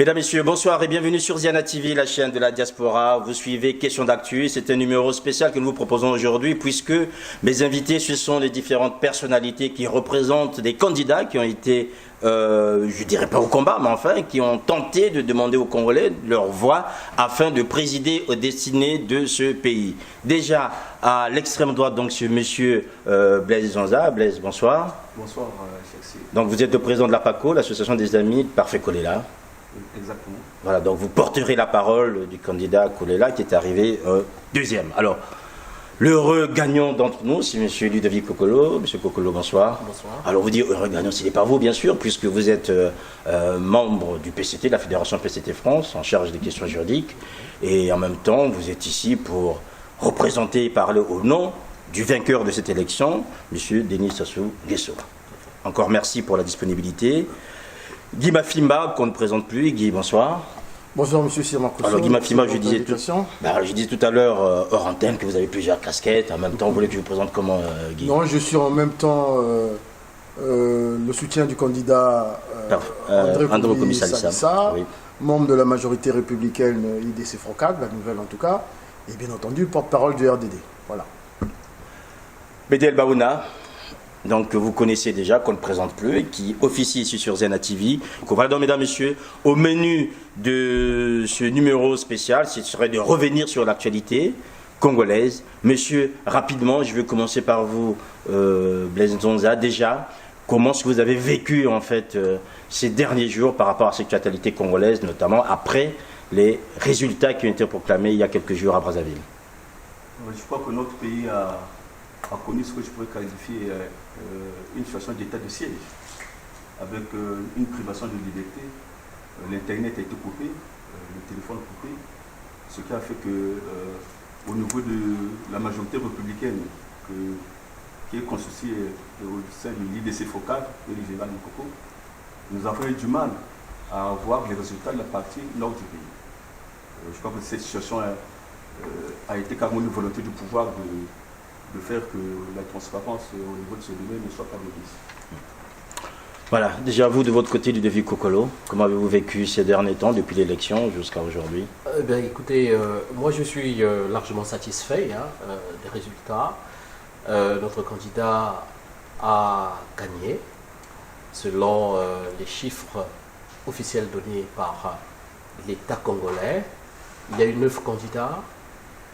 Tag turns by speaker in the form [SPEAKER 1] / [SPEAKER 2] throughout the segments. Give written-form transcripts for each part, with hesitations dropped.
[SPEAKER 1] Mesdames, Messieurs, bonsoir et bienvenue sur Ziana TV, la chaîne de la diaspora. Vous suivez Question d'actu. C'est un numéro spécial que nous vous proposons aujourd'hui puisque mes invités, ce sont les différentes personnalités qui représentent des candidats qui ont été, je dirais pas au combat, mais enfin, qui ont tenté de demander aux Congolais leur voix afin de présider aux destinées de ce pays. Déjà, à l'extrême droite, donc, c'est monsieur Blaise Zonza. Blaise, bonsoir.
[SPEAKER 2] Bonsoir, Chelsea.
[SPEAKER 1] Donc, vous êtes le président de l'APACO, l'association des amis de Parfait Kolela.
[SPEAKER 2] Exactement.
[SPEAKER 1] Voilà, donc vous porterez la parole du candidat Kolela qui est arrivé deuxième. Alors, l'heureux gagnant d'entre nous, c'est M. Ludovic Kokolo. M. Kokolo, bonsoir.
[SPEAKER 2] Bonsoir.
[SPEAKER 1] Alors, vous dites heureux gagnant, ce n'est pas vous, bien sûr, puisque vous êtes membre du PCT, de la Fédération PCT France, en charge des questions juridiques. Et en même temps, vous êtes ici pour représenter et parler au nom du vainqueur de cette élection, M. Denis Sassou Nguesso. Encore merci pour la disponibilité. Guy Mafimba, qu'on ne présente plus. Guy, bonsoir.
[SPEAKER 3] Bonsoir, monsieur Sirmakoso.
[SPEAKER 1] Alors, Guy Mafimba, je disais tout à l'heure, hors antenne, que vous avez plusieurs casquettes. En même temps, vous voulez que je vous présente comment, Guy?
[SPEAKER 3] Non, je suis en même temps le soutien du candidat André Koumi Salissa, oui, membre de la majorité républicaine IDC Frocade, la nouvelle en tout cas, et bien entendu, porte-parole du RDD. Voilà.
[SPEAKER 1] Bédel Baouna, donc que vous connaissez déjà, qu'on ne présente plus, et qui officie ici sur Ziana TV. Donc, voilà, donc, mesdames, messieurs, au menu de ce numéro spécial, ce serait de revenir sur l'actualité congolaise. Monsieur, rapidement, je vais commencer par vous, Blaise Zonza. Déjà, comment est-ce que vous avez vécu, en fait, ces derniers jours par rapport à cette actualité congolaise, notamment après les résultats qui ont été proclamés il y a quelques jours à Brazzaville?
[SPEAKER 2] Je crois que notre pays a connu ce que je pourrais qualifier une situation d'état de siège, avec une privation de liberté. L'Internet a été coupé, le téléphone coupé, ce qui a fait que, au niveau de la majorité républicaine qui est constituée au sein de l'IDC Focade et du général Mokoko, nous avons eu du mal à avoir les résultats de la partie nord du pays. Je crois que cette situation a été carrément une volonté du pouvoir de faire que la transparence au niveau de ce domaine ne soit pas mauvaise.
[SPEAKER 1] Voilà, déjà vous de votre côté, Ludovic Kokolo, comment avez-vous vécu ces derniers temps depuis l'élection jusqu'à aujourd'hui?
[SPEAKER 4] Écoutez, moi je suis largement satisfait des résultats. Notre candidat a gagné selon les chiffres officiels donnés par l'État congolais. Il y a eu 9 candidats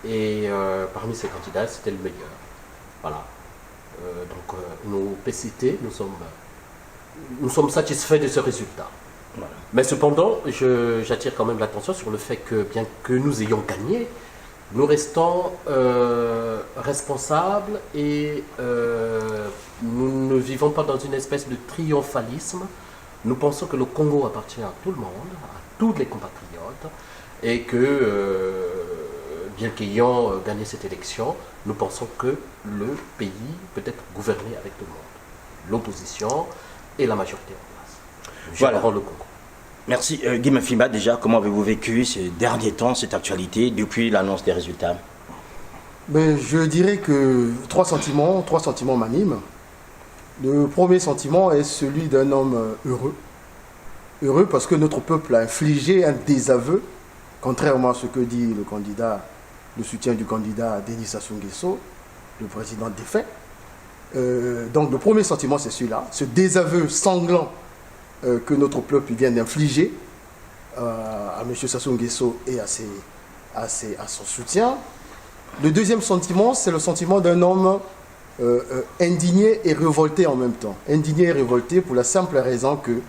[SPEAKER 4] et parmi ces candidats, c'était le meilleur. Voilà. Donc, nous, PCT, nous sommes satisfaits de ce résultat. Voilà. Mais cependant, j'attire quand même l'attention sur le fait que, bien que nous ayons gagné, nous restons responsables et nous ne vivons pas dans une espèce de triomphalisme. Nous pensons que le Congo appartient à tout le monde, à tous les compatriotes, et que, bien qu'ayant gagné cette élection, nous pensons que le pays peut être gouverné avec tout le monde, l'opposition et la majorité en place.
[SPEAKER 1] Voilà.
[SPEAKER 4] Le Congo.
[SPEAKER 1] Merci. Guy Mafimba, déjà, comment avez-vous vécu ces derniers temps, cette actualité, depuis l'annonce des résultats?
[SPEAKER 3] Je dirais que trois sentiments m'animent. Le premier sentiment est celui d'un homme heureux. Heureux parce que notre peuple a infligé un désaveu, contrairement à ce que dit le candidat, le soutien du candidat Denis Sassou Nguesso, le président défait. Donc le premier sentiment, c'est celui-là, ce désaveu sanglant que notre peuple vient d'infliger à M. Sassou Nguesso et à son soutien. Le deuxième sentiment, c'est le sentiment d'un homme indigné et révolté en même temps. Indigné et révolté pour la simple raison que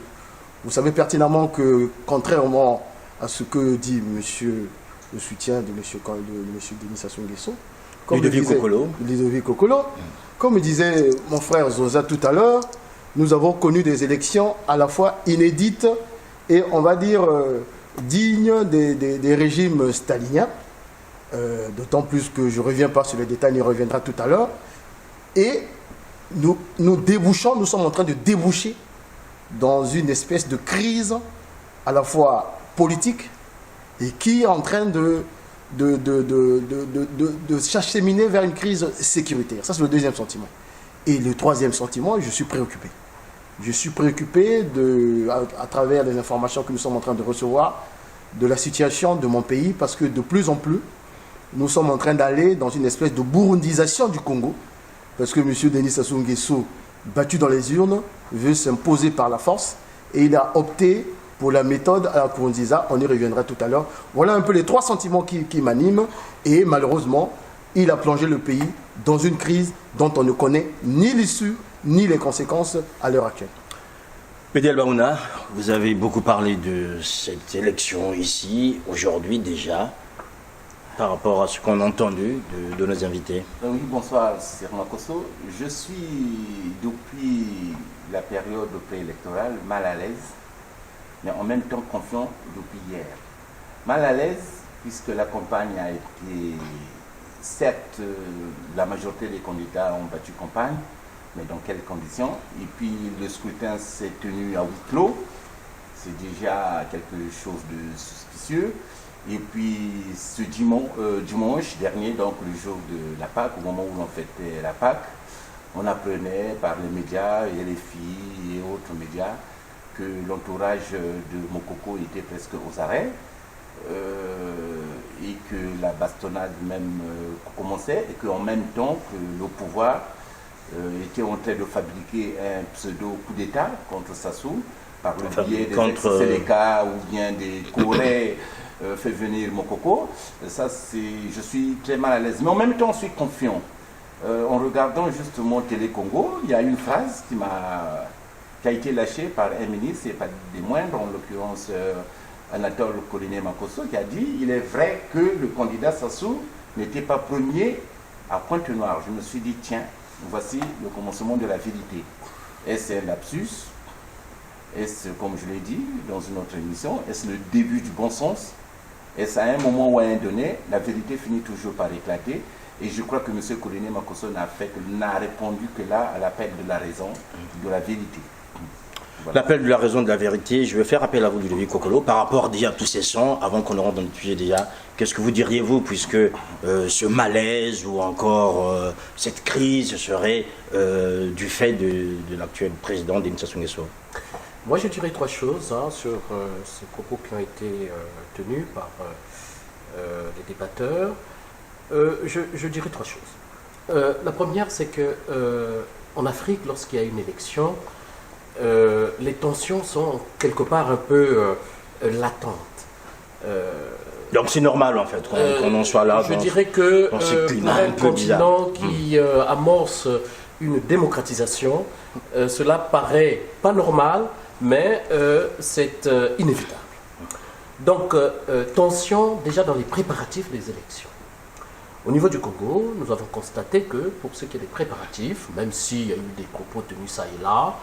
[SPEAKER 3] vous savez pertinemment que, contrairement à ce que dit le soutien de M. Denis Sassou Nguesso, Ludovic Kokolo, comme disait mon frère Zoza tout à l'heure, nous avons connu des élections à la fois inédites et, on va dire, dignes des régimes staliniens, d'autant plus que je ne reviens pas sur les détails, on y reviendra tout à l'heure, et nous sommes en train de déboucher dans une espèce de crise à la fois politique et qui est en train de s'acheminer vers une crise sécuritaire. Ça, c'est le deuxième sentiment. Et le troisième sentiment, je suis préoccupé. Je suis préoccupé, à travers les informations que nous sommes en train de recevoir, de la situation de mon pays, parce que de plus en plus, nous sommes en train d'aller dans une espèce de burundisation du Congo, parce que M. Denis Sassou Nguesso, battu dans les urnes, veut s'imposer par la force, et il a opté pour la méthode à la Nkurunziza. On y reviendra tout à l'heure. Voilà un peu les 3 sentiments qui m'animent, et malheureusement, il a plongé le pays dans une crise dont on ne connaît ni l'issue, ni les conséquences à l'heure actuelle.
[SPEAKER 1] Bédiel Baouna, vous avez beaucoup parlé de cette élection ici, aujourd'hui déjà, par rapport à ce qu'on a entendu de nos invités.
[SPEAKER 5] Oui, bonsoir, c'est Makosso. Je suis, depuis la période préélectorale, mal à l'aise, mais en même temps confiant depuis hier. Mal à l'aise, puisque la campagne a été... Certes, la majorité des candidats ont battu campagne, mais dans quelles conditions? Et puis le scrutin s'est tenu à huis clos, c'est déjà quelque chose de suspicieux. Et puis ce dimanche dernier, donc le jour de la Pâque, au moment où l'on fêtait la Pâque, on apprenait par les médias, et les filles et autres médias, que l'entourage de Mokoko était presque aux arrêts. Et que la bastonnade même commençait, et qu'en même temps que le pouvoir était en train de fabriquer un pseudo coup d'État contre Sassou par le biais des ex-Séléka ou bien des Corées fait venir Mokoko. Ça, je suis très mal à l'aise, mais en même temps je suis confiant. En regardant justement Télé Congo, il y a une phrase qui a été lâchée par un ministre, et pas des moindres, en l'occurrence Anatole Koliné Makosso, qui a dit « Il est vrai que le candidat Sassou n'était pas premier à Pointe-Noire ». Je me suis dit « Tiens, voici le commencement de la vérité ». Est-ce un lapsus? Est-ce, comme je l'ai dit dans une autre émission, est-ce le début du bon sens? Est-ce à un moment ou à un donné, la vérité finit toujours par éclater? Et je crois que M. Koliné Makosso n'a répondu que là à l'appel de la raison, de la vérité.
[SPEAKER 1] Voilà. L'appel de la raison de la vérité, je vais faire appel à vous, Ludovic Kokolo, par rapport déjà à tous ces sons, avant qu'on ne rentre dans le sujet déjà, qu'est-ce que vous diriez vous, puisque ce malaise ou encore cette crise serait du fait de l'actuel président Denis Sassou Nguesso?
[SPEAKER 4] Moi je dirais 3 choses sur ces propos qui ont été tenus par les débatteurs. Je dirais 3 choses. La première, c'est que en Afrique, lorsqu'il y a une élection, les tensions sont quelque part un peu latentes.
[SPEAKER 1] Donc c'est normal en fait qu'on en soit là.
[SPEAKER 4] Je dirais que pour un continent qui amorce une démocratisation, cela paraît pas normal, mais c'est inévitable. Donc tension déjà dans les préparatifs des élections. Au niveau du Congo, nous avons constaté que pour ce qui est des préparatifs, même s'il y a eu des propos tenus ça et là,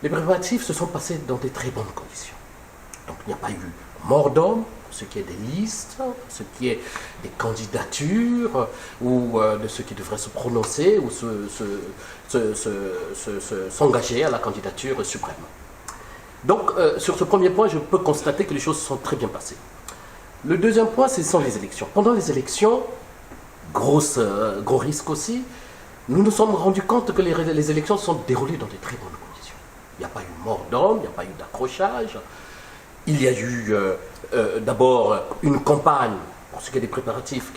[SPEAKER 4] les préparatifs se sont passés dans de très bonnes conditions. Donc il n'y a pas eu mort d'homme, ce qui est des listes, ce qui est des candidatures, ou de ceux qui devraient se prononcer ou s'engager à la candidature suprême. Donc sur ce premier point, je peux constater que les choses se sont très bien passées. Le deuxième point, ce sont les élections. Pendant les élections, gros risque aussi, nous nous sommes rendus compte que les élections se sont déroulées dans de très bonnes conditions. Il n'y a pas eu mort d'homme, il n'y a pas eu d'accrochage. Il y a eu d'abord une campagne, pour ce qui est des préparatifs,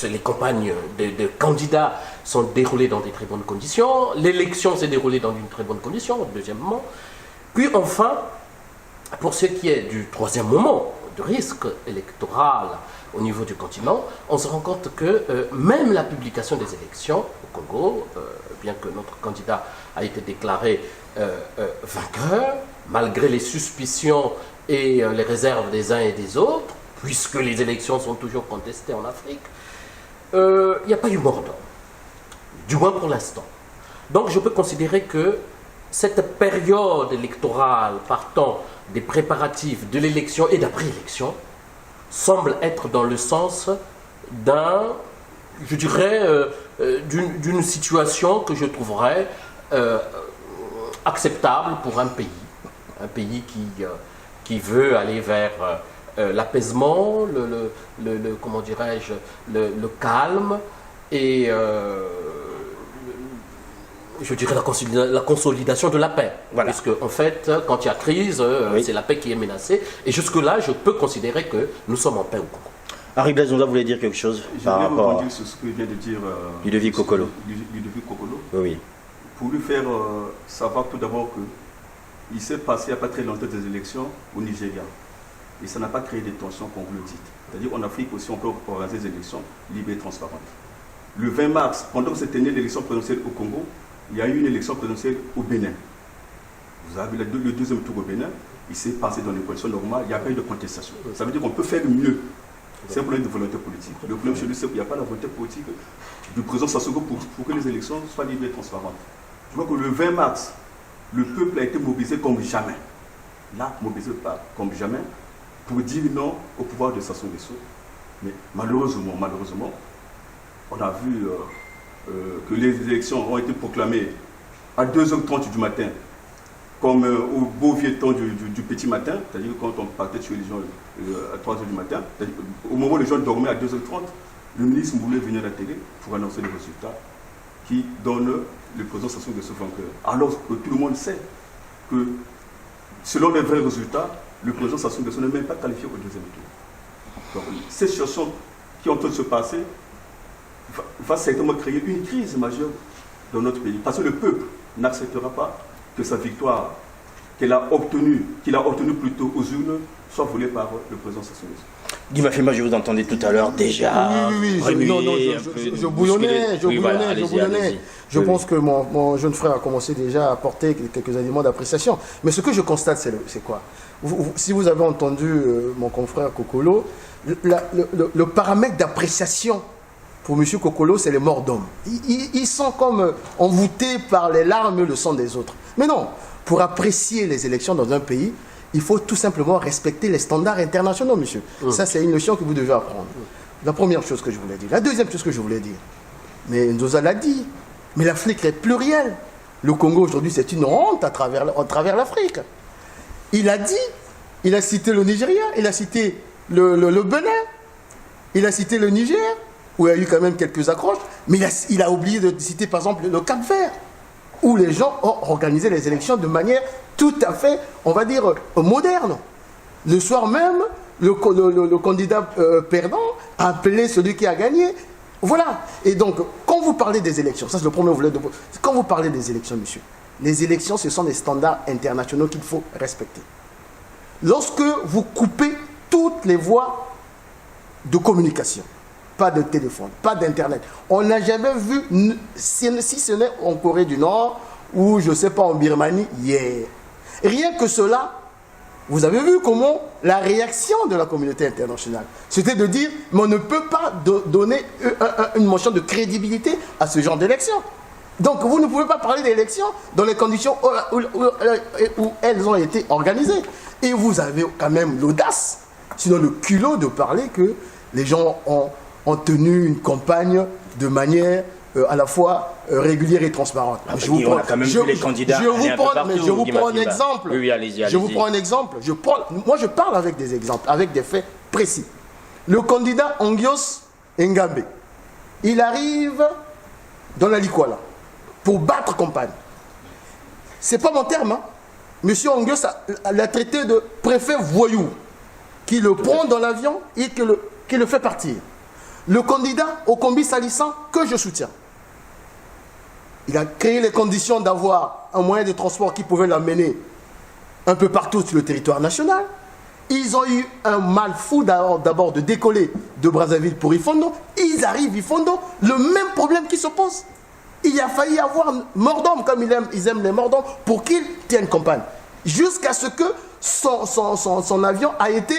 [SPEAKER 4] les campagnes de candidats sont déroulées dans de très bonnes conditions. L'élection s'est déroulée dans une très bonne condition, deuxièmement. Puis enfin, pour ce qui est du troisième moment de risque électoral au niveau du continent, on se rend compte que même la publication des élections au Congo, bien que notre candidat a été déclaré vainqueur, malgré les suspicions et les réserves des uns et des autres, puisque les élections sont toujours contestées en Afrique, il n'y a pas eu mort d'homme, du moins pour l'instant. Donc je peux considérer que cette période électorale partant des préparatifs de l'élection et d'après-élection semble être dans le sens d'une situation que je trouverais acceptable pour un pays qui veut aller vers l'apaisement, comment dirais-je, le calme et je dirais la consolidation de la paix.
[SPEAKER 1] Voilà.
[SPEAKER 4] Puisque, en fait, quand il y a crise, c'est la paix qui est menacée. Et jusque-là, je peux considérer que nous sommes en paix au Congo.
[SPEAKER 1] Henri Blaise Nonda voulait dire quelque chose par
[SPEAKER 2] J'aimerais
[SPEAKER 1] rapport
[SPEAKER 2] rebondir sur ce que vient de dire
[SPEAKER 1] Ludovic Kokolo.
[SPEAKER 2] Ludovic Kokolo.
[SPEAKER 1] Oui.
[SPEAKER 2] Pour lui faire savoir tout d'abord qu'il s'est passé il n'y a pas très longtemps des élections au Nigeria. Et ça n'a pas créé des tensions, comme vous le dites. C'est-à-dire qu'en Afrique aussi, on peut organiser des élections libres et transparentes. Le 20 mars, pendant que c'était l'élection présidentielle au Congo, il y a eu une élection présidentielle au Bénin. Vous avez le deuxième tour au Bénin, il s'est passé dans les conditions normales, il n'y a pas eu de contestation. Ça veut dire qu'on peut faire mieux. C'est un problème de volonté politique. Le problème chez lui, c'est qu'il n'y a pas la volonté politique du président Sassou Nguesso pour que les élections soient libres et transparentes. Je crois que le 20 mars, le peuple a été mobilisé comme jamais. Là, mobilisé comme jamais, pour dire non au pouvoir de Sassou Nguesso. Mais malheureusement, on a vu que les élections ont été proclamées à 2h30 du matin, comme au beau vieux temps du petit matin, c'est-à-dire quand on partait tuer les gens à 3h du matin, au moment où les gens dormaient à 2h30, le ministre voulait venir à la télé pour annoncer les résultats qui donnent le président Sassou Nguesso vainqueur. Alors que tout le monde sait que selon les vrais résultats, le président Sassou Nguesso n'est même pas qualifié au deuxième tour. Donc, ces situations qui ont en train de se passer va certainement créer une crise majeure dans notre pays. Parce que le peuple n'acceptera pas que sa victoire qu'il a obtenue plutôt aux urnes soit volée par le président Sassou Nguesso.
[SPEAKER 1] Guy Mafima, je vous entendais tout à l'heure déjà.
[SPEAKER 3] Oui, je bouillonnais. Je pense que mon jeune frère a commencé déjà à apporter quelques éléments d'appréciation. Mais ce que je constate, c'est quoi? Si vous avez entendu mon confrère Kokolo, le paramètre d'appréciation pour M. Kokolo, c'est les morts d'hommes. Ils sont comme envoûtés par les larmes et le sang des autres. Mais non, pour apprécier les élections dans un pays, il faut tout simplement respecter les standards internationaux, monsieur. Ça, c'est une notion que vous devez apprendre. La première chose que je voulais dire. La deuxième chose que je voulais dire, mais Nzosa l'a dit, mais l'Afrique est plurielle. Le Congo, aujourd'hui, c'est une honte à travers l'Afrique. Il a dit, il a cité le Nigeria, il a cité le Bénin, il a cité le Niger, où il y a eu quand même quelques accroches, mais il a oublié de citer, par exemple, le Cap-Vert, où les gens ont organisé les élections de manière tout à fait, on va dire, moderne. Le soir même, le candidat perdant a appelé celui qui a gagné. Voilà. Et donc, quand vous parlez des élections, ça c'est le premier volet de... Quand vous parlez des élections, monsieur, les élections, ce sont des standards internationaux qu'il faut respecter. Lorsque vous coupez toutes les voies de communication, pas de téléphone, pas d'internet, on n'a jamais vu, si ce n'est en Corée du Nord ou je ne sais pas en Birmanie, hier. Rien que cela, vous avez vu comment la réaction de la communauté internationale, c'était de dire, mais on ne peut pas donner une mention de crédibilité à ce genre d'élection. Donc vous ne pouvez pas parler d'élections dans les conditions où elles ont été organisées. Et vous avez quand même l'audace, sinon le culot de parler que les gens ont tenu une campagne de manière à la fois régulière et transparente. Je vous prends un exemple.
[SPEAKER 1] Oui, allez-y.
[SPEAKER 3] Je vous prends un exemple. Moi, je parle avec des exemples, avec des faits précis. Le candidat Angios Ngabe, il arrive dans la Likwala pour battre campagne. C'est pas mon terme. Hein. Monsieur Angios l'a traité de préfet voyou, qui le prend dans l'avion et qui le fait partir. Le candidat au combi salissant que je soutiens. Il a créé les conditions d'avoir un moyen de transport qui pouvait l'amener un peu partout sur le territoire national. Ils ont eu un mal fou d'abord de décoller de Brazzaville pour Ifondo. Ils arrivent Ifondo, le même problème qui se pose. Il a failli avoir mort d'homme, comme ils aiment les morts d'homme, pour qu'ils tiennent campagne. Jusqu'à ce que son avion a été,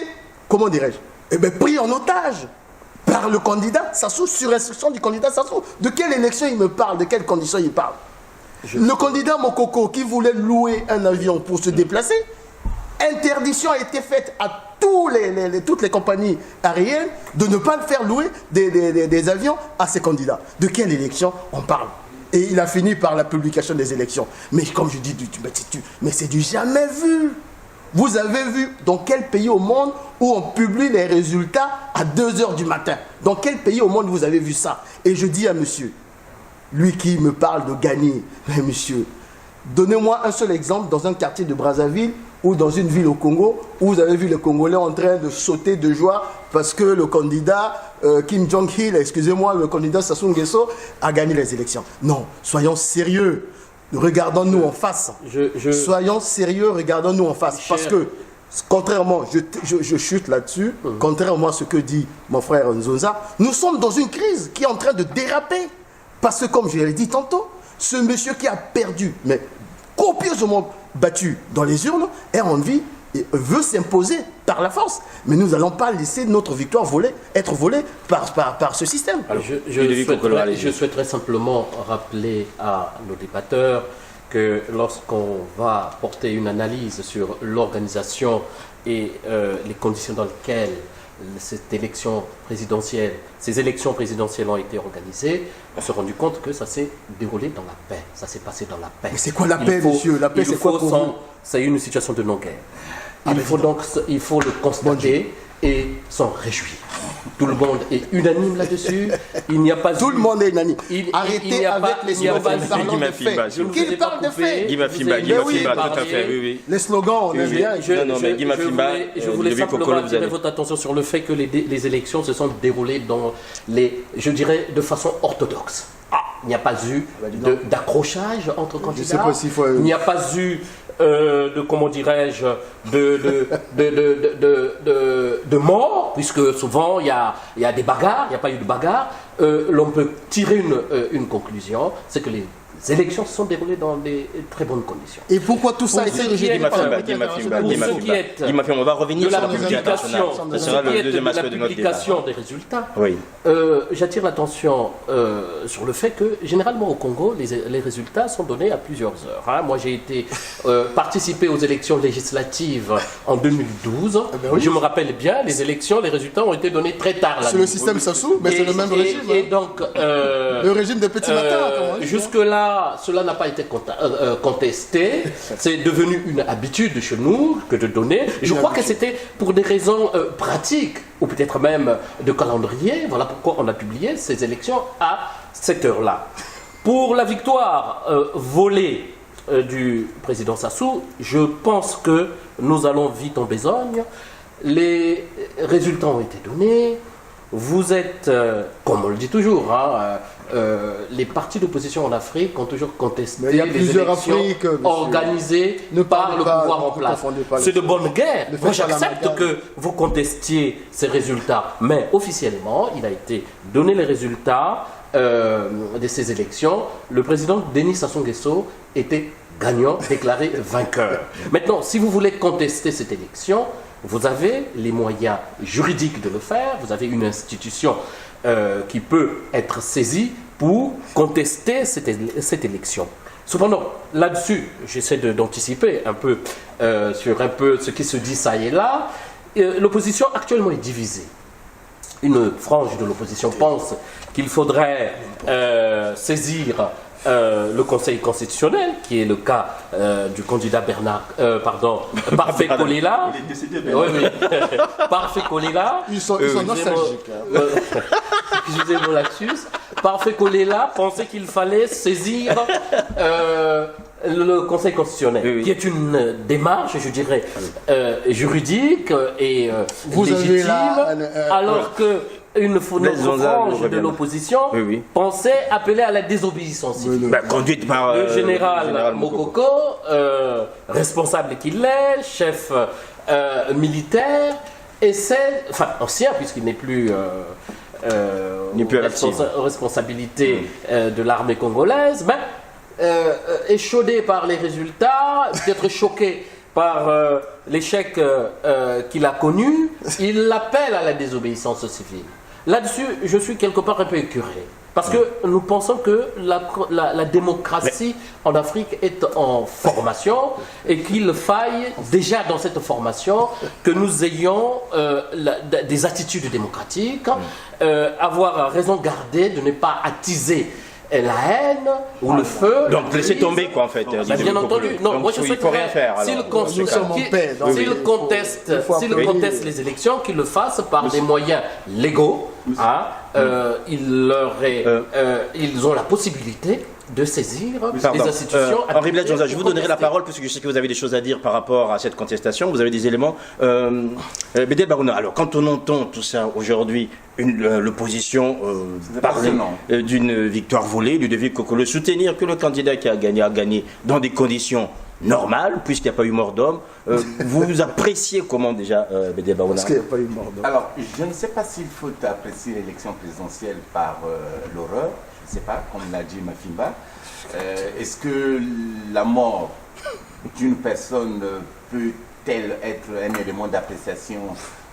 [SPEAKER 3] comment dirais-je, pris en otage par le candidat Sassou, sur instruction du candidat Sassou. De quelle élection il me parle? De quelles conditions il parle? Le candidat Mokoko qui voulait louer un avion pour se déplacer, interdiction a été faite à toutes les compagnies aériennes de ne pas faire louer des avions à ces candidats. De quelle élection on parle? Et il a fini par la publication des élections. Mais comme je dis, mais c'est du jamais vu. Vous avez vu dans quel pays au monde où on publie les résultats à 2h du matin? Dans quel pays au monde vous avez vu ça? Et je dis à monsieur, Lui qui me parle de gagner. Mais monsieur, donnez-moi un seul exemple dans un quartier de Brazzaville ou dans une ville au Congo où vous avez vu les Congolais en train de sauter de joie parce que le candidat Kim Jong-il, excusez-moi, le candidat Sassou Nguesso a gagné les élections. Non, soyons sérieux. Regardons-nous en face. Soyons sérieux, regardons-nous en face. Parce que, contrairement, je chute là-dessus, contrairement à ce que dit mon frère Nzonza, nous sommes dans une crise qui est en train de déraper. Parce que, comme je l'ai dit tantôt, ce monsieur qui a perdu, mais copieusement battu dans les urnes, est en vie et veut s'imposer par la force. Mais nous n'allons pas laisser notre victoire être volée par ce système.
[SPEAKER 4] Alors, je souhaiterais simplement rappeler à nos débatteurs que lorsqu'on va porter une analyse sur l'organisation et les conditions dans lesquelles ces élections présidentielles ont été organisées, on s'est rendu compte que ça s'est déroulé dans la paix. Ça s'est passé dans la paix.
[SPEAKER 3] Mais c'est quoi la paix, monsieur? La paix, c'est quoi pour vous?
[SPEAKER 4] C'est une situation de non-guerre. Il faut le constater et s'en réjouir. Tout le monde est unanime là-dessus. Il n'y a pas
[SPEAKER 3] tout le monde est unanime. Arrêtez avec les slogans parlant de faits.
[SPEAKER 1] Qu'il
[SPEAKER 3] parle de faits.
[SPEAKER 1] Guy Mafimba, tout à fait, oui.
[SPEAKER 3] Les slogans, on aime bien.
[SPEAKER 4] Je voulais simplement attirer votre attention sur le fait que les élections se sont déroulées je dirais, de façon orthodoxe. Il n'y a pas eu d'accrochage entre candidats. Il n'y a pas eu comment dirais-je, de mort, puisque souvent il y a des bagarres, il n'y a pas eu de bagarre. L'on peut tirer une conclusion, c'est que les élections se sont déroulées dans des très bonnes conditions.
[SPEAKER 3] Et pourquoi tout ça a été rejeté par la
[SPEAKER 1] Guy Mafimba, on va revenir sur la publication.
[SPEAKER 4] Ça sera le deuxième aspect de notre débat. Des résultats.
[SPEAKER 1] Oui.
[SPEAKER 4] J'attire l'attention sur le fait que généralement au Congo, les résultats sont donnés à plusieurs heures. Moi, j'ai été participé aux élections législatives en 2012. Je me rappelle bien, les résultats ont été donnés très tard.
[SPEAKER 3] C'est le système Sassou, mais c'est le même régime.
[SPEAKER 4] Et donc,
[SPEAKER 3] le régime des petits matins.
[SPEAKER 4] Jusque-là, cela n'a pas été contesté. C'est devenu une habitude chez nous que de donner. Je crois que c'était pour des raisons pratiques ou peut-être même de calendrier. Voilà pourquoi on a publié ces élections à cette heure-là. Pour la victoire volée du président Sassou, je pense que nous allons vite en besogne. Les résultats ont été donnés. Vous êtes, comme on le dit toujours, les partis d'opposition en Afrique ont toujours contesté les élections organisées par le pouvoir en place. C'est de bonne guerre. Moi, j'accepte que vous contestiez ces résultats, mais officiellement, il a été donné les résultats de ces élections. Le président Denis Sassou Nguesso était gagnant, déclaré vainqueur. Maintenant, si vous voulez contester cette élection, vous avez les moyens juridiques de le faire. Vous avez une institution qui peut être saisie pour contester cette élection. Cependant, là-dessus, j'essaie d'anticiper un peu sur ce qui se dit ça et là. L'opposition actuellement est divisée. Une frange de l'opposition pense qu'il faudrait saisir le Conseil constitutionnel, qui est le cas du candidat Parfait Kolela.
[SPEAKER 2] Il est décédé,
[SPEAKER 4] Parfait Kolela.
[SPEAKER 3] Ils sont nostalgiques.
[SPEAKER 4] Excusez mon lapsus. Parfait Kolela pensait qu'il fallait saisir le Conseil constitutionnel, qui est une démarche, je dirais, juridique et légitime, alors que une frange de l'opposition pensait appeler à la désobéissance civile.
[SPEAKER 1] Conduite par
[SPEAKER 4] le général Mokoko, responsable qu'il est, chef militaire, ancien puisqu'il n'est plus responsabilité de l'armée congolaise, échaudé par les résultats, peut-être choqué par l'échec qu'il a connu, il appelle à la désobéissance civile. Là-dessus, je suis quelque part un peu écœuré. Parce que nous pensons que la démocratie en Afrique est en formation et qu'il faille déjà dans cette formation que nous ayons des attitudes démocratiques, avoir raison gardée de ne pas attiser la haine ou le feu.
[SPEAKER 1] Donc laissez tomber quoi en fait.
[SPEAKER 4] Bien entendu. Non,
[SPEAKER 1] donc,
[SPEAKER 4] moi je
[SPEAKER 1] il faut rien faire.
[SPEAKER 4] S'il conteste les élections, qu'il le fasse par des moyens légaux. Ils ont la possibilité de saisir les institutions.
[SPEAKER 1] Henri Blaise Jonza, je vous donnerai la parole parce que je sais que vous avez des choses à dire par rapport à cette contestation. Vous avez des éléments. Bédel Barouna, alors quand on entend tout ça aujourd'hui, l'opposition parler d'une victoire volée, Ludovic Kokolo, soutenir que le candidat qui a gagné dans des conditions normales, puisqu'il n'y a pas eu mort d'homme, vous appréciez comment déjà Bédel Barouna?
[SPEAKER 3] Parce qu'il n'y a pas eu mort d'homme.
[SPEAKER 5] Alors, je ne sais pas s'il faut apprécier l'élection présidentielle par l'horreur. Je ne sais pas, comme l'a dit Mafimba. Est-ce que la mort d'une personne peut-elle être un élément d'appréciation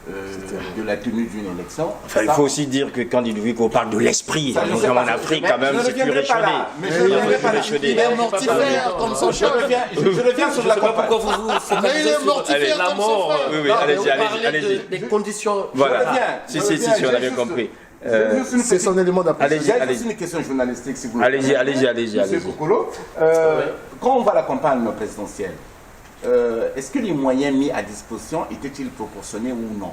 [SPEAKER 5] de la tenue d'une élection?
[SPEAKER 1] Enfin, il faut aussi dire que quand on parle de l'esprit, en Afrique, quand même, c'est plus réchaudé.
[SPEAKER 3] Il est mortifère comme son chef.
[SPEAKER 5] Je reviens sur la campagne.
[SPEAKER 4] Pourquoi vous
[SPEAKER 3] il est mortifère
[SPEAKER 4] la
[SPEAKER 3] comme son
[SPEAKER 4] mort?
[SPEAKER 3] frère.
[SPEAKER 1] Oui, allez-y.
[SPEAKER 4] Des conditions.
[SPEAKER 1] Voilà. Si, on a bien compris.
[SPEAKER 3] C'est son élément d'appréciation.
[SPEAKER 5] J'ai juste une question journalistique, si vous le
[SPEAKER 1] Allez-y.
[SPEAKER 5] Monsieur Kokolo, quand on va à la campagne présidentielle, est-ce que les moyens mis à disposition étaient-ils proportionnés ou non?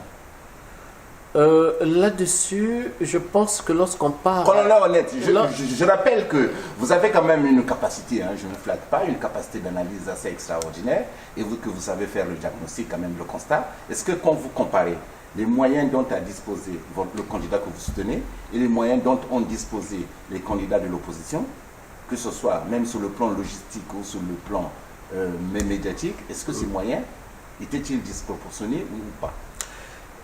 [SPEAKER 4] Là-dessus, je pense que lorsqu'on parle...
[SPEAKER 5] Quand on est honnête, je rappelle que vous avez quand même une capacité, je ne flatte pas, une capacité d'analyse assez extraordinaire, et que vous savez faire le diagnostic, quand même le constat. Est-ce que quand vous comparez les moyens dont a disposé le candidat que vous soutenez et les moyens dont ont disposé les candidats de l'opposition, que ce soit même sur le plan logistique ou sur le plan médiatique, est-ce que ces moyens étaient-ils disproportionnés ou pas?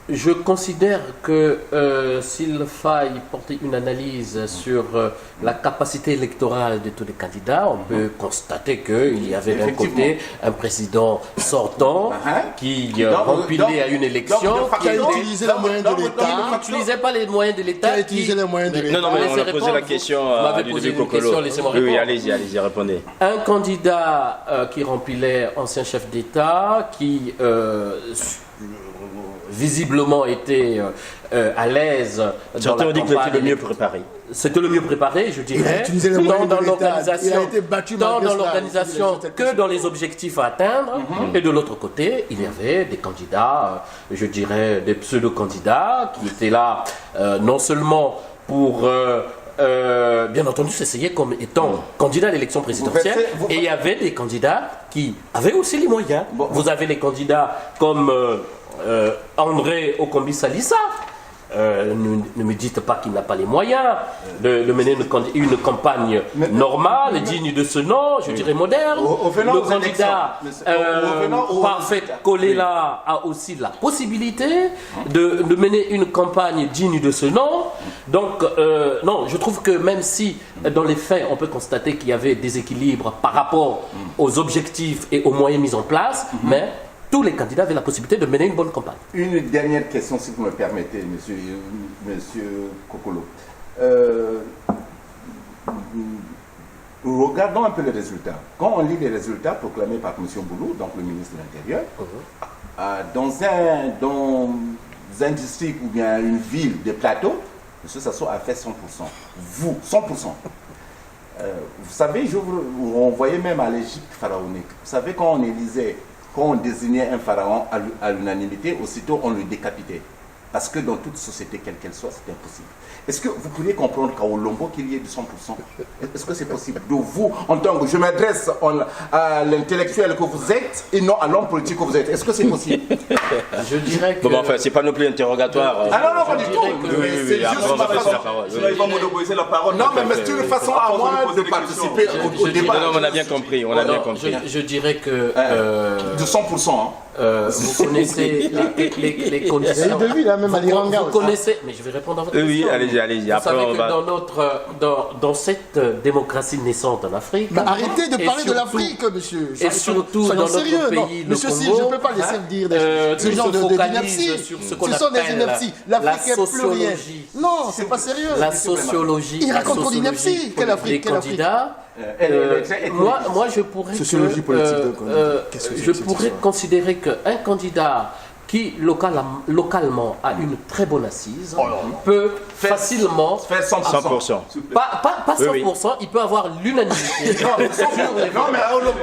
[SPEAKER 4] Je considère que s'il faille porter une analyse sur la capacité électorale de tous les candidats, on peut constater qu'il y avait d'un côté un président sortant qui rempilait à une élection,
[SPEAKER 3] qui a utilisé les moyens de l'État.
[SPEAKER 4] qui n'utilisait pas les moyens de l'État.
[SPEAKER 3] Qui a utilisé les moyens de l'État.
[SPEAKER 1] Non, mais on a posé la question à Ludovic Kokolo. Oui, allez-y, répondez.
[SPEAKER 4] Un candidat qui remplissait ancien chef d'État, qui visiblement était à l'aise dans la
[SPEAKER 1] campagne. C'était le mieux préparé.
[SPEAKER 4] C'était le mieux préparé, je dirais, tant dans l'organisation que dans les objectifs à atteindre. Et de l'autre côté, il y avait des candidats, je dirais des pseudo-candidats, qui étaient là non seulement pour... bien entendu, s'essayer comme étant candidat à l'élection présidentielle, et il y avait des candidats qui avaient aussi les moyens. Vous avez les candidats comme André Okombi Salissa. Ne me dites pas qu'il n'a pas les moyens de mener une campagne normale, digne de ce nom, je dirais moderne. Le candidat Parfait Kolela a aussi la possibilité de mener une campagne digne de ce nom. Donc, non, je trouve que même si dans les faits, on peut constater qu'il y avait des équilibres par rapport aux objectifs et aux moyens mis en place, mais tous les candidats avaient la possibilité de mener une bonne campagne.
[SPEAKER 5] Une dernière question, si vous me permettez, monsieur Kokolo. Regardons un peu les résultats. Quand on lit les résultats proclamés par M. Boulou, donc le ministre de l'Intérieur, dans un district ou bien une ville de plateau, M. Sassou a fait 100%. Vous, 100%. Vous savez, on voyait même à l'Égypte pharaonique. Vous savez, quand on désignait un pharaon à l'unanimité, aussitôt on le décapitait. Parce que dans toute société, quelle qu'elle soit, c'est impossible. Est-ce que vous pourriez comprendre qu'à Olombo, qu'il y ait du 100%? Est-ce que c'est possible? De vous, en tant que je m'adresse à l'intellectuel que vous êtes et non à l'homme politique que vous êtes. Est-ce que c'est possible?
[SPEAKER 4] Je dirais que...
[SPEAKER 1] Bon, enfin, c'est pas non plus interrogatoire.
[SPEAKER 5] Ah non, pas du tout.
[SPEAKER 1] Oui, après on va passer la parole.
[SPEAKER 2] Il ne va pas monopoliser la parole.
[SPEAKER 5] Non, mais c'est une façon à moi de participer au débat.
[SPEAKER 1] Non, on a bien compris.
[SPEAKER 4] Je dirais que...
[SPEAKER 5] De 100%.
[SPEAKER 4] Vous connaissez les conditions. Vous connaissez, mais je vais répondre à votre question.
[SPEAKER 1] Oui, allez-y.
[SPEAKER 4] Vous savez que dans cette démocratie naissante en Afrique...
[SPEAKER 3] Mais arrêtez de parler de l'Afrique, monsieur.
[SPEAKER 4] Et surtout dans notre pays, le
[SPEAKER 3] monsieur,
[SPEAKER 4] Congo,
[SPEAKER 3] je ne peux pas laisser dire ce genre de inepties. Ce sont des inepties. L'Afrique est plurielle. Non, c'est pas sérieux.
[SPEAKER 4] La sociologie.
[SPEAKER 3] Il raconte trop d'inepties. Quelle Afrique?
[SPEAKER 4] Des candidats. Moi, je pourrais considérer qu'un candidat qui localement a une très bonne assise, peut facilement
[SPEAKER 5] faire 100%.
[SPEAKER 4] Pas 100%,
[SPEAKER 1] Oui.
[SPEAKER 4] il peut avoir l'unanimité.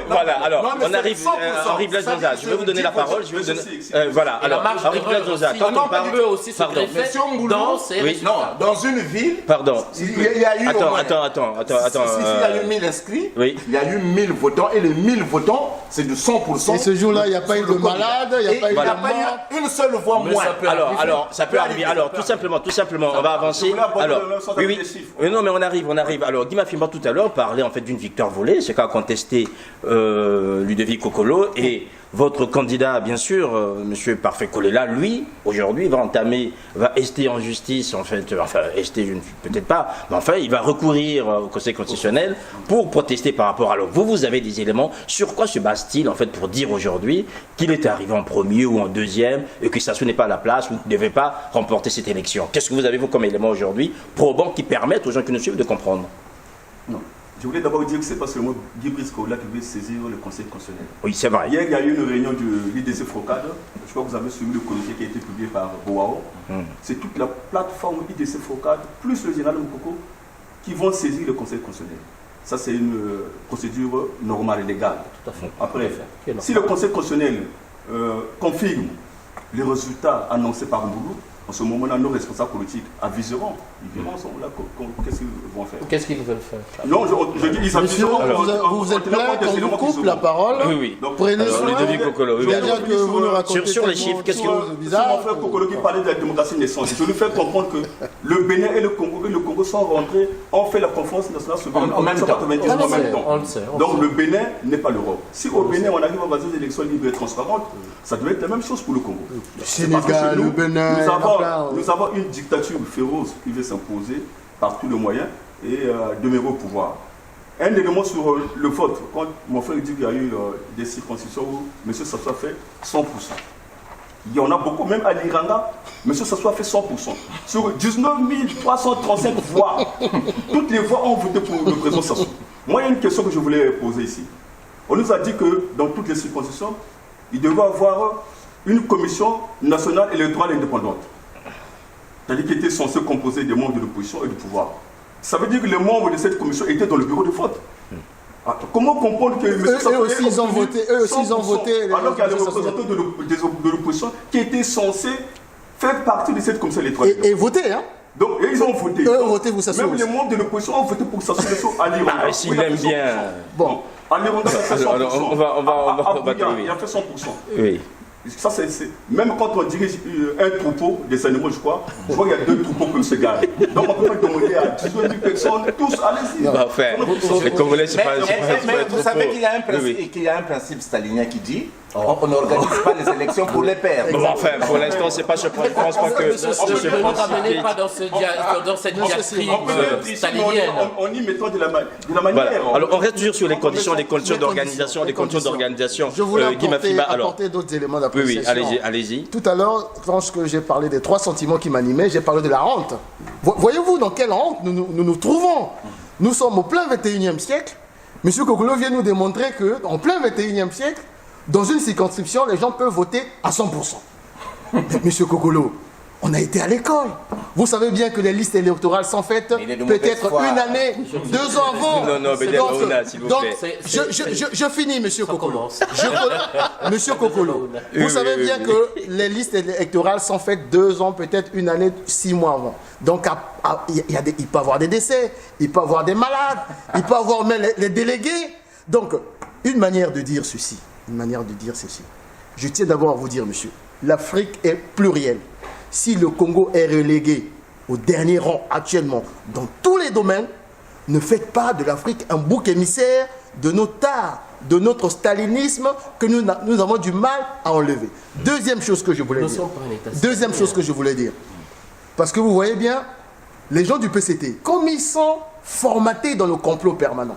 [SPEAKER 1] Voilà, alors,
[SPEAKER 5] Non, mais
[SPEAKER 1] on arrive,
[SPEAKER 5] c'est 100%.
[SPEAKER 1] Henri Blaise Zonza, je vais vous donner la parole. Je vais vous donner, voilà,
[SPEAKER 4] Et la
[SPEAKER 1] alors,
[SPEAKER 4] marge
[SPEAKER 1] Henri Blaise
[SPEAKER 4] d'erreur
[SPEAKER 1] Zonza,
[SPEAKER 4] aussi,
[SPEAKER 1] quand on parle.
[SPEAKER 4] peut aussi se
[SPEAKER 1] Pardon.
[SPEAKER 4] greffer
[SPEAKER 5] Monsieur Mboulou,
[SPEAKER 4] dans ces
[SPEAKER 1] oui.
[SPEAKER 4] résultats.
[SPEAKER 5] Non, dans une ville,
[SPEAKER 1] Pardon.
[SPEAKER 5] il y a eu
[SPEAKER 1] Attends,
[SPEAKER 5] au moins-
[SPEAKER 1] attends.
[SPEAKER 5] S'il y a eu 1000 inscrits,
[SPEAKER 1] oui.
[SPEAKER 5] il y a eu 1000 votants, et les 1000 votants, c'est de 100%.
[SPEAKER 3] Et ce jour-là, il n'y a pas eu de malade, il n'y a pas eu de
[SPEAKER 5] Il n'y a
[SPEAKER 3] mort.
[SPEAKER 5] pas eu une seule voix
[SPEAKER 4] Mais
[SPEAKER 5] moins.
[SPEAKER 4] ça peut arriver.
[SPEAKER 1] Alors, ça peut arriver. Alors, tout simplement, on va avancer.
[SPEAKER 2] voulais aborder
[SPEAKER 1] Alors,
[SPEAKER 2] le sens
[SPEAKER 1] oui,
[SPEAKER 2] avec
[SPEAKER 1] oui.
[SPEAKER 2] les chiffres.
[SPEAKER 1] Oui, non, mais on arrive. Alors, Guy Mafimba tout à l'heure parlait en fait d'une victoire volée, ce qu'a contesté Ludovic Kokolo, et votre candidat, bien sûr, Monsieur Parfait Kolela, lui, aujourd'hui, va ester en justice, en fait, ester, peut-être pas, mais enfin, il va recourir au Conseil constitutionnel pour protester par rapport à l'autre. Vous avez des éléments sur quoi se base-t-il, en fait, pour dire aujourd'hui qu'il était arrivé en premier ou en deuxième et que ça n'est pas à la place ou qu'il ne devait pas remporter cette élection? Qu'est-ce que vous avez, vous, comme élément aujourd'hui, probant, qui permettent aux gens qui nous suivent de comprendre?
[SPEAKER 2] Non. Je voulais d'abord dire que ce n'est pas seulement Guy Brice-Kola qui veut saisir le Conseil constitutionnel.
[SPEAKER 1] Oui, c'est vrai.
[SPEAKER 2] Hier, il y a eu une réunion de l'IDC Frocade. Je crois que vous avez suivi le communiqué qui a été publié par Boao. C'est toute la plateforme IDC Frocade, plus le général Moukoko, qui vont saisir le Conseil constitutionnel. Ça, c'est une procédure normale et légale.
[SPEAKER 4] Tout à fait.
[SPEAKER 2] Après,
[SPEAKER 4] Tout à fait.
[SPEAKER 2] si le Conseil constitutionnel confirme les résultats annoncés par Mboulou, en ce moment-là, nos responsables politiques aviseront. Ils verront qu'est-ce qu'ils vont faire.
[SPEAKER 4] Qu'est-ce qu'ils veulent faire?
[SPEAKER 2] Non, je dis, ils
[SPEAKER 3] Monsieur,
[SPEAKER 2] aviseront.
[SPEAKER 3] vous êtes plein qu'on vous coupe la parole.
[SPEAKER 1] Oui, oui.
[SPEAKER 2] Donc,
[SPEAKER 3] Prenez
[SPEAKER 1] Alors,
[SPEAKER 3] soin.
[SPEAKER 1] Ludovic Kokolo, oui,
[SPEAKER 3] Je veux
[SPEAKER 1] oui.
[SPEAKER 3] dire que vous nous racontez
[SPEAKER 1] Sur les
[SPEAKER 3] tellement
[SPEAKER 1] chiffres, qu'est-ce
[SPEAKER 3] de
[SPEAKER 1] que
[SPEAKER 3] choses
[SPEAKER 2] C'est
[SPEAKER 3] bizarres.
[SPEAKER 2] mon frère Kokolo qui parlait de la démocratie naissante. Je lui fais comprendre que le Bénin et le Congo sont rentrés, ont fait la conférence nationale sur le
[SPEAKER 5] En même temps.
[SPEAKER 2] 1990 en même temps.
[SPEAKER 4] On le sait.
[SPEAKER 2] Donc le Bénin n'est pas l'Europe. Si au Bénin on arrive à des élections libres et transparentes, ça devait être la même chose pour le Congo.
[SPEAKER 3] Le
[SPEAKER 2] C'est parce que
[SPEAKER 3] Sénégal,
[SPEAKER 2] chez
[SPEAKER 3] le Bénin, il y en a plein.
[SPEAKER 2] nous avons une dictature féroce qui veut s'imposer par tous les moyens et demeurer au pouvoir. Un élément sur le vote, quand mon frère dit qu'il y a eu des circonscriptions où M. Sassou a fait 100%. Il y en a beaucoup, même à l'Iranga, M. Sassou a fait 100%. Sur 19 335 voix, toutes les voix ont voté pour le président Sassou. Moi, il y a une question que je voulais poser ici. On nous a dit que dans toutes les circonscriptions, il devait y avoir une commission nationale électorale indépendante. C'est-à-dire qui était censée composer des membres de l'opposition et du pouvoir. Ça veut dire que les membres de cette commission étaient dans le bureau de vote. Comment comprendre que M.
[SPEAKER 3] Eux aussi, ils ont voté. Eux aussi, ils ont voté.
[SPEAKER 2] Alors qu'il y a des représentants de l'opposition qui étaient censés faire partie de cette commission électorale.
[SPEAKER 3] Et voter, hein.
[SPEAKER 2] Donc, et ils ont voté.
[SPEAKER 3] Eux ont voté pour Sassou.
[SPEAKER 2] Même les membres de l'opposition ont voté pour Sassou à l'Iranga.
[SPEAKER 1] Ah, s'il aime bien.
[SPEAKER 3] Bon.
[SPEAKER 2] À l'Iranga, ça fait 100%.
[SPEAKER 1] Alors, on va
[SPEAKER 2] À Bouya, il a fait 100%.
[SPEAKER 1] Oui.
[SPEAKER 2] Ça, même quand on dirige un troupeau des animaux, je crois, je vois qu'il y a 2 troupeaux qui se garent. Donc on peut pas demander à 18 000 personnes, tous, allez-y.
[SPEAKER 1] Bah, enfin, les Congolais, c'est pas.
[SPEAKER 5] Mais vous savez qu'il y a un principe,
[SPEAKER 1] Oui.
[SPEAKER 5] qu'il y a un principe stalinien qui dit on n'organise pas les élections pour les perdre.
[SPEAKER 1] Bon, enfin, pour l'instant, c'est pas. Je pense pas que.
[SPEAKER 4] Ne nous ramenez pas dans cette diatribe stalinienne.
[SPEAKER 2] En y mettant de la manière.
[SPEAKER 1] Voilà. Alors, on reste toujours sur les conditions d'organisation,
[SPEAKER 3] Je voulais
[SPEAKER 1] Guy Mafimba, alors.
[SPEAKER 3] apporter d'autres éléments
[SPEAKER 1] Oui, oui,
[SPEAKER 3] d'appréciation.
[SPEAKER 1] allez-y.
[SPEAKER 3] Tout à l'heure, lorsque j'ai parlé des 3 sentiments qui m'animaient, j'ai parlé de la honte. Voyez-vous dans quelle honte nous trouvons? Nous sommes au plein 21e siècle. M. Kokolo vient nous démontrer qu'en plein 21e siècle, dans une circonscription, les gens peuvent voter à 100%. Mais M. Kokolo, on a été à l'école. Vous savez bien que les listes électorales sont faites
[SPEAKER 5] il est de mauvaise
[SPEAKER 3] peut-être
[SPEAKER 5] foi.
[SPEAKER 3] une année, 2 ans avant.
[SPEAKER 1] Non, Bédel Baouna, s'il vous plaît.
[SPEAKER 3] Je finis, monsieur Kokolo.
[SPEAKER 4] commence.
[SPEAKER 3] Monsieur Kokolo, vous savez bien que les listes électorales sont faites 2 ans, peut-être une année, 6 mois avant. Donc, il peut y avoir des décès, il peut y avoir des malades, il peut y avoir même les délégués. Donc, une manière de dire ceci, je tiens d'abord à vous dire, monsieur, l'Afrique est plurielle. Si le Congo est relégué au dernier rang actuellement dans tous les domaines, ne faites pas de l'Afrique un bouc émissaire de nos tares, de notre stalinisme que nous avons du mal à enlever. Deuxième chose que je voulais dire. Parce que vous voyez bien, les gens du PCT, comme ils sont formatés dans le complot permanent,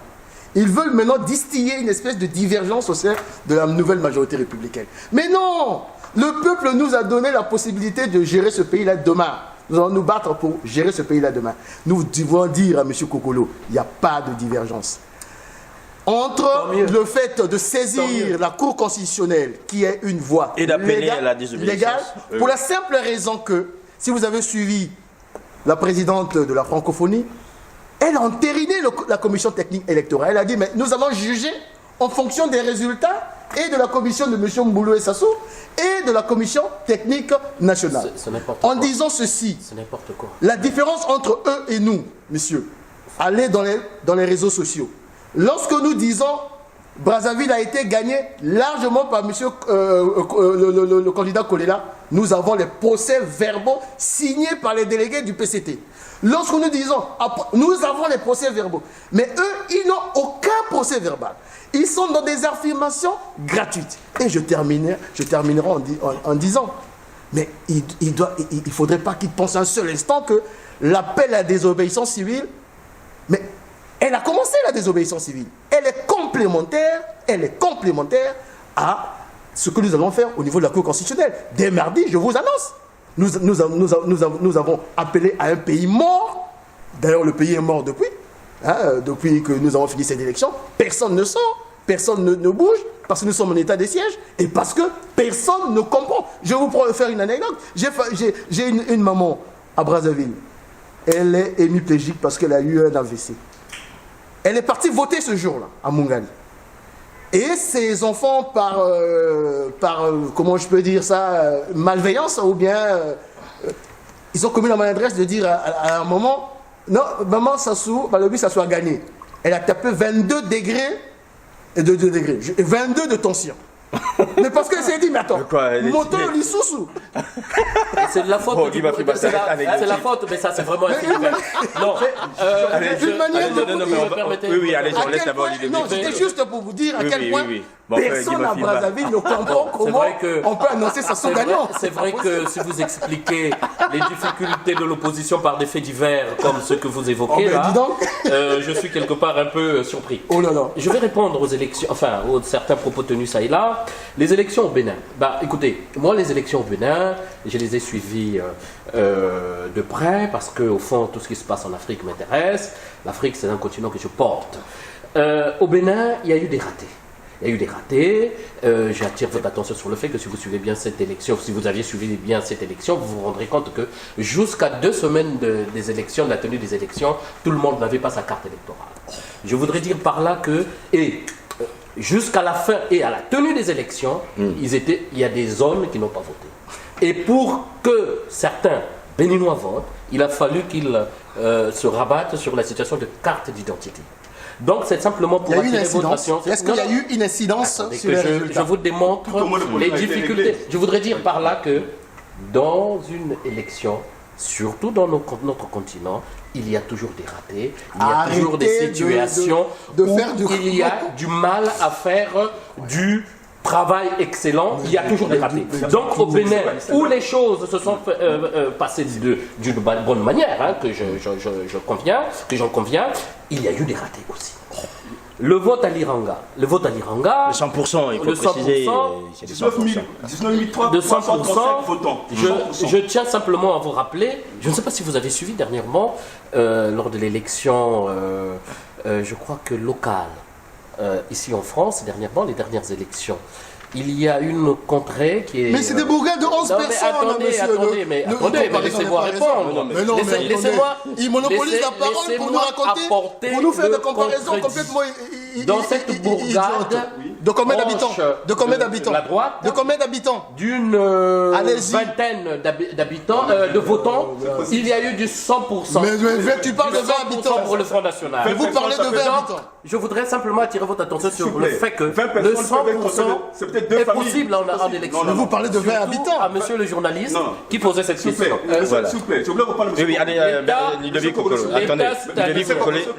[SPEAKER 3] ils veulent maintenant distiller une espèce de divergence au sein de la nouvelle majorité républicaine. Mais non! Le peuple nous a donné la possibilité de gérer ce pays-là demain. Nous allons nous battre pour gérer ce pays-là demain. Nous devons dire à M. Kokolo, il n'y a pas de divergence. entre le fait de saisir la Cour constitutionnelle, qui est une voie
[SPEAKER 1] et d'appeler à la désobéissance
[SPEAKER 3] légale, pour la simple raison que, si vous avez suivi la présidente de la francophonie, elle a entériné la commission technique électorale. Elle a dit, mais nous allons juger en fonction des résultats et de la commission de M. Mboulou et Sassou et de la commission technique nationale. En disant ceci, la différence entre eux et nous, monsieur, allez dans les réseaux sociaux. Lorsque nous disons Brazzaville a été gagné largement par monsieur, le candidat Kolela, nous avons les procès-verbaux signés par les délégués du PCT. Lorsque nous disons, nous avons les procès-verbaux, mais eux, ils n'ont aucun procès-verbal. Ils sont dans des affirmations gratuites. Et je terminerai en disant, mais il ne faudrait pas qu'ils pensent un seul instant que l'appel à la désobéissance civile, mais elle a commencé la désobéissance civile. Elle est complémentaire à ce que nous allons faire au niveau de la Cour constitutionnelle. Dès mardi, je vous annonce, nous avons appelé à un pays mort. D'ailleurs, le pays est mort depuis. Depuis que nous avons fini cette élection. Personne ne sort, personne ne bouge, parce que nous sommes en état de siège et parce que personne ne comprend. Je vais vous faire une anecdote. J'ai une maman à Brazzaville. Elle est hémiplégique parce qu'elle a eu un AVC. Elle est partie voter ce jour-là, à Mungali. Et ses enfants, par comment je peux dire ça, malveillance, ou bien, ils ont commis la maladresse de dire à un moment, non, maman Sassou, le but, ça soit gagné. Elle a tapé 22 degrés, 22 de tension. Mais parce qu'elle s'est dit, mais attends, moto l'issoussou.
[SPEAKER 4] C'est de la faute. C'est la faute, mais ça c'est vraiment un fait divers. Non,
[SPEAKER 3] d'une manière de...
[SPEAKER 1] Oui, allez, on laisse d'abord l'idée.
[SPEAKER 3] Non, c'était juste pour vous dire à quel point personne à Brazzaville ne comprend comment on peut annoncer Sassou gagnant.
[SPEAKER 4] C'est vrai que si vous expliquez les difficultés de l'opposition par des faits divers comme ceux que vous évoquez là, je suis quelque part un peu surpris.
[SPEAKER 3] Oh là là.
[SPEAKER 4] Je vais répondre aux élections, enfin aux certains propos tenus ça et là. Les élections au Bénin. Bah, écoutez, moi les élections au Bénin, je les ai suivies de près parce que au fond tout ce qui se passe en Afrique m'intéresse. L'Afrique c'est un continent que je porte. Au Bénin, il y a eu des ratés. J'attire votre attention sur le fait que si vous suivez bien cette élection, si vous aviez suivi bien cette élection, vous vous rendrez compte que jusqu'à 2 semaines des élections, de la tenue des élections, tout le monde n'avait pas sa carte électorale. Je voudrais dire par là que, jusqu'à la fin et à la tenue des élections, il y a des zones qui n'ont pas voté. Et pour que certains Béninois votent, il a fallu qu'ils se rabattent sur la situation de carte d'identité. Donc c'est simplement pour attirer votre attention.
[SPEAKER 3] Est-ce qu'il y a eu une incidence sur les résultats?
[SPEAKER 4] Je vous démontre les difficultés. Je voudrais dire par là que dans une élection, surtout dans notre continent, il y a toujours des ratés, il y a toujours des situations où il y a du mal à faire du travail excellent, il y a toujours des ratés. Donc au Bénin, où les choses se sont passées d'une bonne manière, que j'en conviens, il y a eu des ratés aussi. Le vote à l'Iranga. Le
[SPEAKER 1] 100%, il faut préciser.
[SPEAKER 2] 19 335 votants.
[SPEAKER 4] Je tiens simplement à vous rappeler, je ne sais pas si vous avez suivi dernièrement, lors de l'élection, je crois que locale, ici en France, dernièrement, les dernières élections. Il y a une contrée qui est...
[SPEAKER 3] Mais c'est des bourgades de 11 personnes, monsieur.
[SPEAKER 4] Mais laissez-moi répondre. Laissez-moi...
[SPEAKER 3] Il monopolise la parole pour nous raconter, pour nous faire des comparaisons complètement...
[SPEAKER 4] Dans cette bourgade...
[SPEAKER 3] De combien d'habitants? De combien d'habitants?
[SPEAKER 4] La droite.
[SPEAKER 3] De combien d'habitants?
[SPEAKER 4] D'une vingtaine d'habitants, de votants. Il y a eu du 100%.
[SPEAKER 3] Mais tu parles de 20 habitants.
[SPEAKER 4] Pour le Front National.
[SPEAKER 3] Mais vous parlez de 20 habitants.
[SPEAKER 4] Je voudrais simplement attirer votre attention sur le fait que le 100% est possible en élection.
[SPEAKER 3] Mais vous parlez de 20 habitants.
[SPEAKER 4] À monsieur le journaliste qui posait cette question.
[SPEAKER 2] S'il vous plaît, je voulais reprendre...
[SPEAKER 1] Oui, allez, Ludovic Kokolo. Attendez,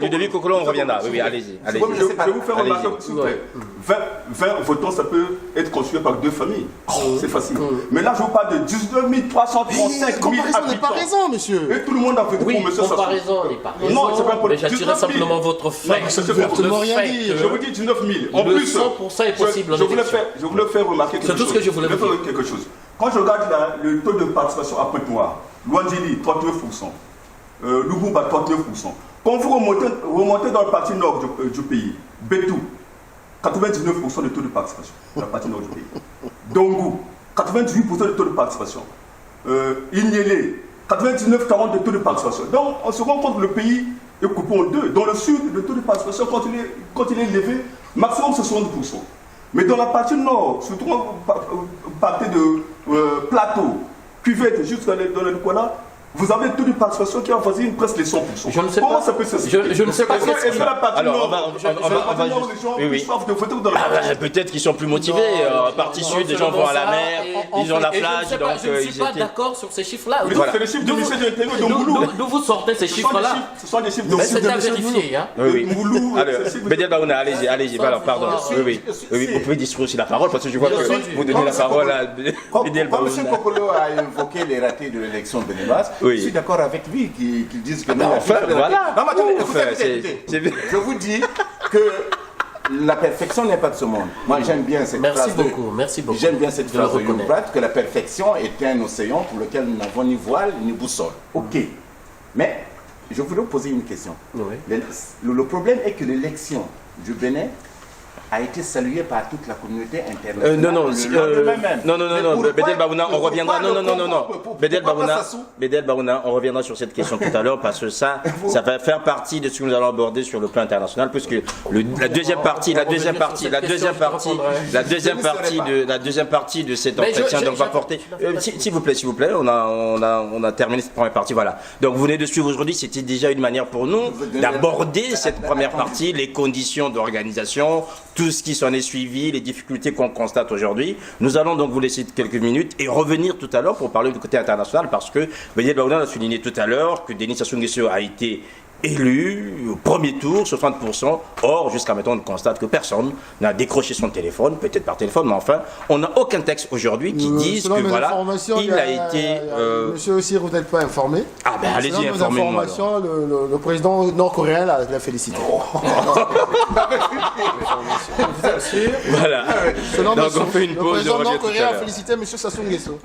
[SPEAKER 1] Ludovic Kokolo, on reviendra. Oui, allez-y.
[SPEAKER 2] Je vais vous faire remarquer, s'il vous plaît. 20 votants, ça peut être constitué par 2 familles. C'est facile. Mais là, je vous parle de 19 335 000
[SPEAKER 3] comparaison n'est pas raison, monsieur.
[SPEAKER 2] Et tout le monde a voté pour monsieur Sassou.
[SPEAKER 4] Comparaison n'est pas raison.
[SPEAKER 2] Non, c'est pas pour
[SPEAKER 4] mais j'attirais simplement votre fait.
[SPEAKER 2] Je vous dis 19 000. En
[SPEAKER 4] le
[SPEAKER 2] plus,
[SPEAKER 4] 100% est possible en élection.
[SPEAKER 2] Je voulais faire remarquer quelque chose.
[SPEAKER 4] C'est tout ce que je voulais vous dire.
[SPEAKER 2] Quelque chose. Quand je regarde le taux de participation à Pointe-Noire, Luandjili, 39%. Lubumba, 39%. Quand vous remontez dans le parti nord du pays, Betou, 99% de taux de participation dans la partie nord du pays. Dongo, 98% de taux de participation. Ignélé, 99-40% de taux de participation. Donc, on se rend compte que le pays est coupé en deux. Dans le sud, le taux de participation, quand il est élevé, maximum c'est 60%. Mais dans la partie nord, surtout partie de plateau, cuvette, jusqu'à dans le Douala, vous avez un taux de participation qui a avoisiné presque les 100%.
[SPEAKER 4] Je ne sais
[SPEAKER 2] Comment
[SPEAKER 4] pas.
[SPEAKER 2] ça peut se faire?
[SPEAKER 4] Je ne sais pas.
[SPEAKER 2] Est-ce que la partie
[SPEAKER 1] Alors,
[SPEAKER 2] nord,
[SPEAKER 1] on va juste... Oui.
[SPEAKER 2] de voter ou dans la partie
[SPEAKER 1] Peut-être qu'ils sont plus motivés. En partie sud, les gens vont à la mer, ils ont la plage.
[SPEAKER 4] Je ne suis pas d'accord sur ces chiffres-là.
[SPEAKER 2] C'est les chiffres du ministère de l'Intérieur de Moulou.
[SPEAKER 4] D'où vous sortez ces chiffres-là?
[SPEAKER 2] Ce sont des chiffres de
[SPEAKER 4] Mais c'est à vérifier.
[SPEAKER 1] Oui.
[SPEAKER 2] Moulou.
[SPEAKER 1] Alors, Bédiel Baouna, allez-y. Alors, pardon. Oui. Vous pouvez distribuer aussi la parole parce que je vois que vous donnez la parole à Bédiel Baouna.
[SPEAKER 5] Comme M. Kokolo a évoqué les ratés de l'élection béninoise, je suis d'accord avec lui qu'il dise que...
[SPEAKER 1] Enfin, voilà.
[SPEAKER 5] Non, mais attendez, écoutez. Je vous dis que la perfection n'est pas de ce monde. Moi, j'aime bien cette phrase.
[SPEAKER 4] Merci beaucoup.
[SPEAKER 5] J'aime bien cette phrase de Youbrat, que la perfection est un océan pour lequel nous n'avons ni voile ni boussole. Ok. Mais je voulais vous poser une question.
[SPEAKER 4] Oui.
[SPEAKER 5] Le problème est que l'élection du Bénin a été saluée par toute la communauté internationale.
[SPEAKER 1] Non, Bédiel Baouna, on reviendra. Non. Bédiel Baouna, on reviendra sur cette question tout à l'heure parce que ça va faire partie de ce que nous allons aborder sur le plan international, puisque la deuxième partie de cet entretien donc va porter. S'il vous plaît, on a terminé cette première partie, voilà. Donc vous venez de suivre aujourd'hui, c'était déjà une manière pour nous d'aborder cette première partie, les conditions d'organisation, tout ce qui s'en est suivi, les difficultés qu'on constate aujourd'hui. Nous allons donc vous laisser quelques minutes et revenir tout à l'heure pour parler du côté international parce que Bédiel Baouna a souligné tout à l'heure que Denis Sassou Nguesso a été élu au premier tour, 60%. Or, jusqu'à maintenant, on constate que personne n'a décroché son téléphone, peut-être par téléphone, mais enfin, on n'a aucun texte aujourd'hui qui dise que voilà, il a été...
[SPEAKER 3] Monsieur aussi, vous n'êtes pas informé.
[SPEAKER 1] Ah ben allez-y, informez-moi.
[SPEAKER 3] Le président nord-coréen l'a félicité.
[SPEAKER 4] Vous êtes sûr?
[SPEAKER 1] Voilà. Donc on fait une pause.
[SPEAKER 3] Le président nord-coréen a félicité M. Sassou Nguesso.